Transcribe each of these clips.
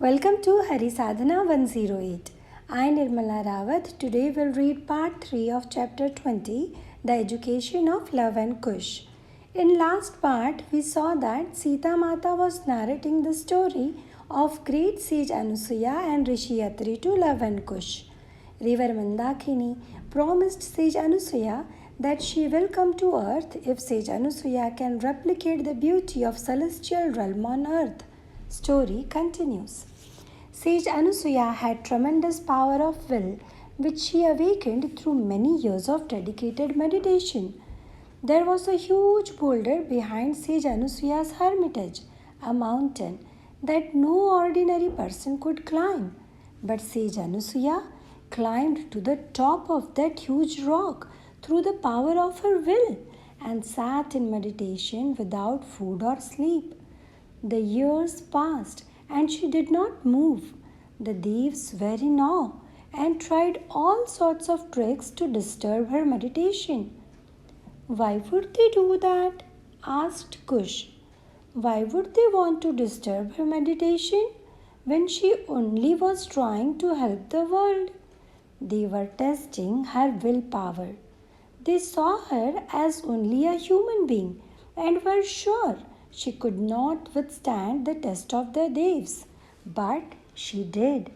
Welcome to Hari Sadhana 108. I, Nirmala Rawat, today will read Part 3 of Chapter 20, The Education of Luv and Kush. In last part, we saw that Sita Mata was narrating the story of great sage Anusuya and Rishi Vaishishth to Luv and Kush. River Mandakini promised sage Anusuya that she will come to earth if sage Anusuya can replicate the beauty of celestial realm on earth. Story continues. Sage Anusuya had tremendous power of will, which she awakened through many years of dedicated meditation. There was a huge boulder behind Sage Anusuya's hermitage, a mountain that no ordinary person could climb. But Sage Anusuya climbed to the top of that huge rock through the power of her will and sat in meditation without food or sleep. The years passed and she did not move. The Devs were in awe and tried all sorts of tricks to disturb her meditation. Why would they do that? Asked Kush. Why would they want to disturb her meditation when she only was trying to help the world? They were testing her willpower. They saw her as only a human being and were sure she could not withstand the test of the Devs. But she did.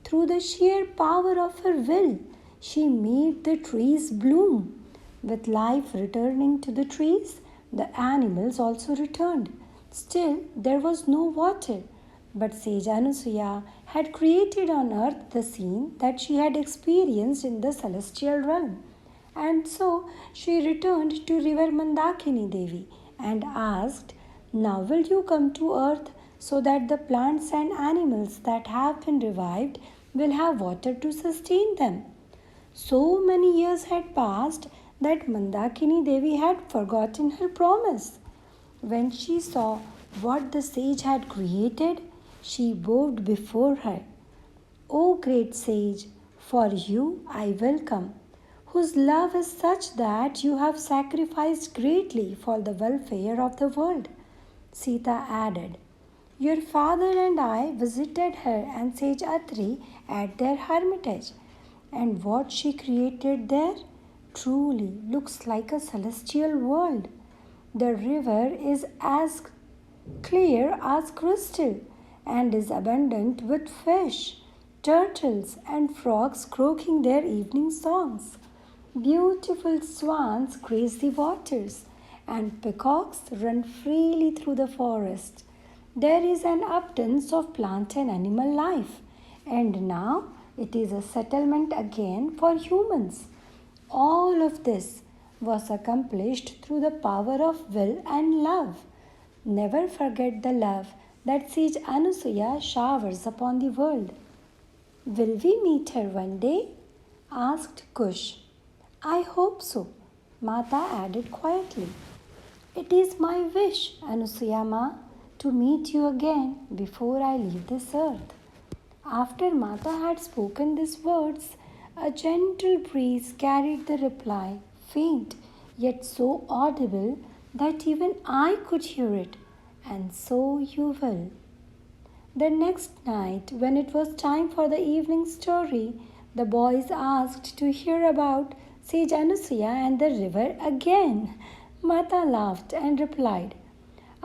Through the sheer power of her will, she made the trees bloom. With life returning to the trees, the animals also returned. Still, there was no water. But Sage Anusuya had created on earth the scene that she had experienced in the celestial realm. And so she returned to River Mandakini Devi and asked, "Now will you come to earth so that the plants and animals that have been revived will have water to sustain them?" So many years had passed that Mandakini Devi had forgotten her promise. When she saw what the sage had created, she bowed before her. "O great sage, for you I will come, whose love is such that you have sacrificed greatly for the welfare of the world." Sita added, "Your father and I visited her and Sage Atri at their hermitage, and what she created there truly looks like a celestial world. The river is as clear as crystal and is abundant with fish, turtles, and frogs croaking their evening songs. Beautiful swans graze the waters, and peacocks run freely through the forest. There is an abundance of plant and animal life, and now it is a settlement again for humans. All of this was accomplished through the power of will and love. Never forget the love that Sage Anusuya showers upon the world." "Will we meet her one day?" asked Kush. "I hope so," Mata added quietly. "It is my wish, Anusuya Ma, to meet you again before I leave this earth." After Mata had spoken these words, a gentle breeze carried the reply, faint yet so audible that even I could hear it. "And so you will." The next night, when it was time for the evening story, the boys asked to hear about Sage Anusuya and the river again. Mata laughed and replied,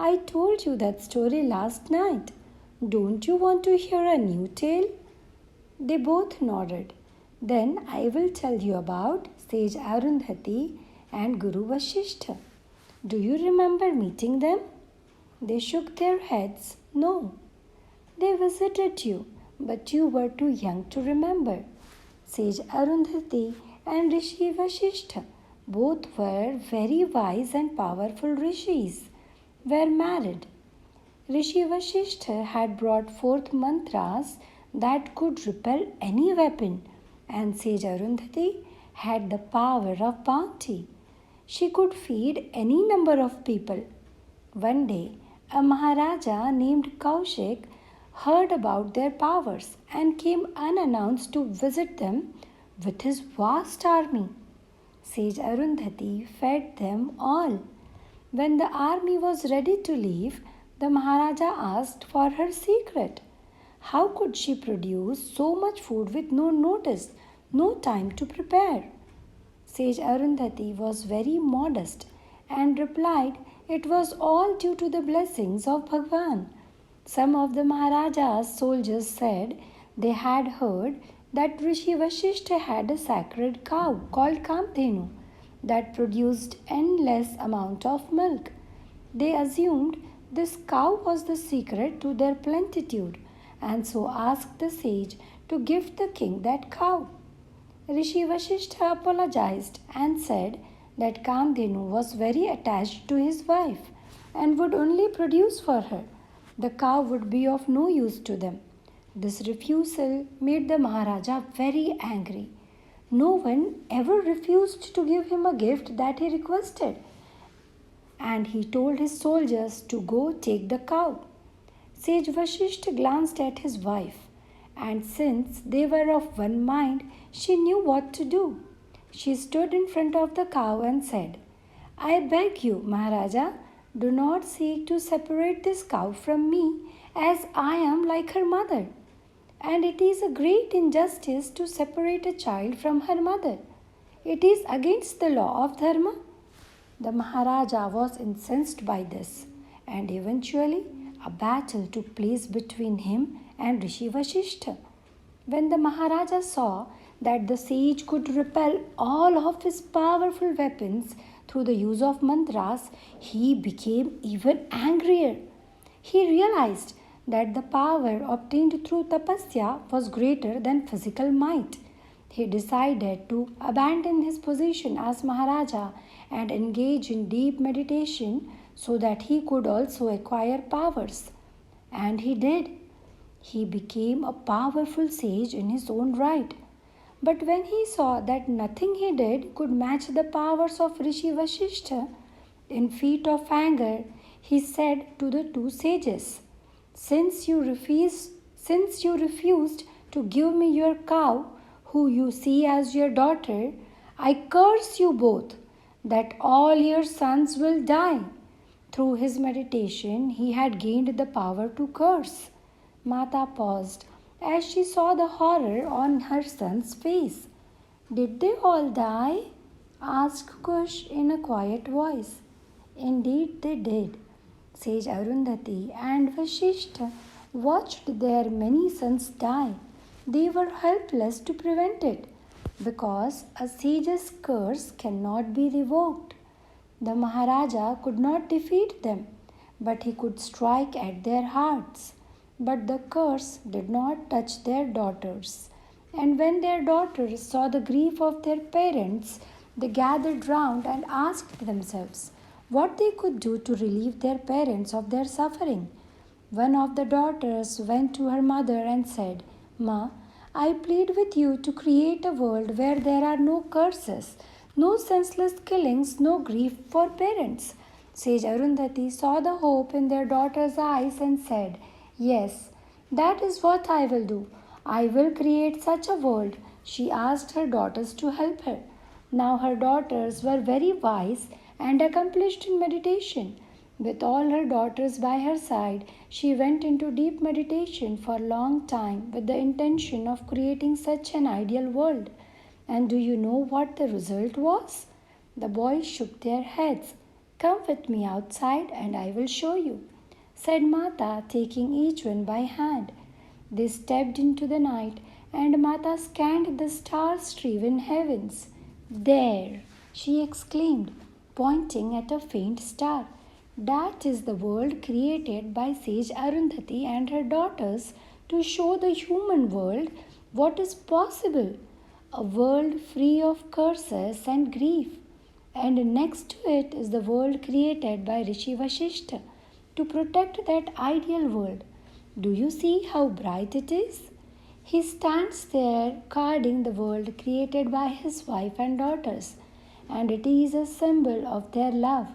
"I told you that story last night. Don't you want to hear a new tale?" They both nodded. "Then I will tell you about Sage Arundhati and Guru Vashishth. Do you remember meeting them?" They shook their heads. "No." "They visited you, but you were too young to remember. Sage Arundhati and Rishi Vaishishth, both were very wise and powerful rishis, were married. Rishi Vaishishth had brought forth mantras that could repel any weapon, and Sage Arundhati had the power of bounty. She could feed any number of people. One day, a Maharaja named Kaushik heard about their powers and came unannounced to visit them with his vast army. Sage Arundhati fed them all. When the army was ready to leave, the Maharaja asked for her secret. How could she produce so much food with no notice, no time to prepare? Sage Arundhati was very modest and replied it was all due to the blessings of Bhagwan. Some of the Maharaja's soldiers said they had heard that Rishi Vaishishth had a sacred cow called Kamdhenu that produced endless amount of milk. They assumed this cow was the secret to their plenitude and so asked the sage to gift the king that cow. Rishi Vaishishth apologized and said that Kamdhenu was very attached to his wife and would only produce for her. The cow would be of no use to them. This refusal made the Maharaja very angry. No one ever refused to give him a gift that he requested, and he told his soldiers to go take the cow. Sage Vashishth glanced at his wife, and since they were of one mind, she knew what to do. She stood in front of the cow and said, I beg you, Maharaja, do not seek to separate this cow from me, as I am like her mother. And it is a great injustice to separate a child from her mother. It is against the law of Dharma. The Maharaja was incensed by this, and eventually a battle took place between him and Rishi Vaishishth. When the Maharaja saw that the sage could repel all of his powerful weapons through the use of mantras, he became even angrier. He realized that the power obtained through tapasya was greater than physical might. He decided to abandon his position as Maharaja and engage in deep meditation so that he could also acquire powers. And he did. He became a powerful sage in his own right. But when he saw that nothing he did could match the powers of Rishi Vaishishth, in fit of anger, he said to the two sages, Since you refused to give me your cow, who you see as your daughter, I curse you both, that all your sons will die. Through his meditation, he had gained the power to curse. Mata paused as she saw the horror on her son's face. Did they all die? Asked Kush in a quiet voice. Indeed they did. Sage Arundhati and Vashishth watched their many sons die. They were helpless to prevent it, because a sage's curse cannot be revoked. The Maharaja could not defeat them, but he could strike at their hearts. But the curse did not touch their daughters. And when their daughters saw the grief of their parents, they gathered round and asked themselves what they could do to relieve their parents of their suffering. One of the daughters went to her mother and said, Ma, I plead with you to create a world where there are no curses, no senseless killings, no grief for parents. Sage Arundhati saw the hope in their daughter's eyes and said, Yes, that is what I will do. I will create such a world. She asked her daughters to help her. Now her daughters were very wise and accomplished in meditation. With all her daughters by her side, she went into deep meditation for a long time with the intention of creating such an ideal world. And do you know what the result was? The boys shook their heads. Come with me outside and I will show you, said Mata, taking each one by hand. They stepped into the night, and Mata scanned the star-strewn heavens. There, she exclaimed, pointing at a faint star. That is the world created by Sage Arundhati and her daughters to show the human world what is possible. A world free of curses and grief. And next to it is the world created by Rishi Vaishishth to protect that ideal world. Do you see how bright it is? He stands there guarding the world created by his wife and daughters, and it is a symbol of their love.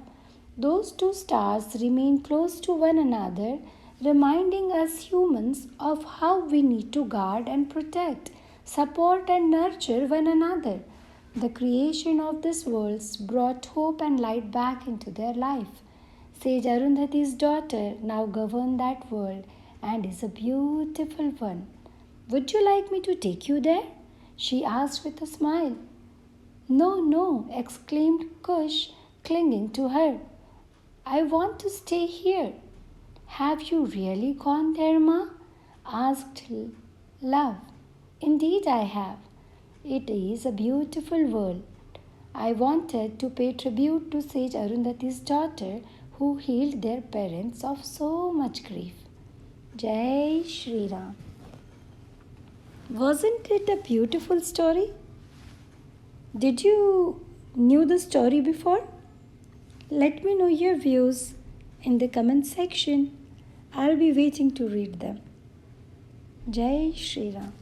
Those two stars remain close to one another, reminding us humans of how we need to guard and protect, support and nurture one another. The creation of this world brought hope and light back into their life. Sage Arundhati's daughter now governed that world, and is a beautiful one. Would you like me to take you there? She asked with a smile. No, no, exclaimed Kush, clinging to her. I want to stay here. Have you really gone there, Ma? Asked Love. Indeed, I have. It is a beautiful world. I wanted to pay tribute to Sage Arundhati's daughter who healed their parents of so much grief. Jai Shri Ram. Wasn't it a beautiful story? Did you knew the story before? Let me know your views in the comment section. I'll be waiting to read them. Jai Shri Ram.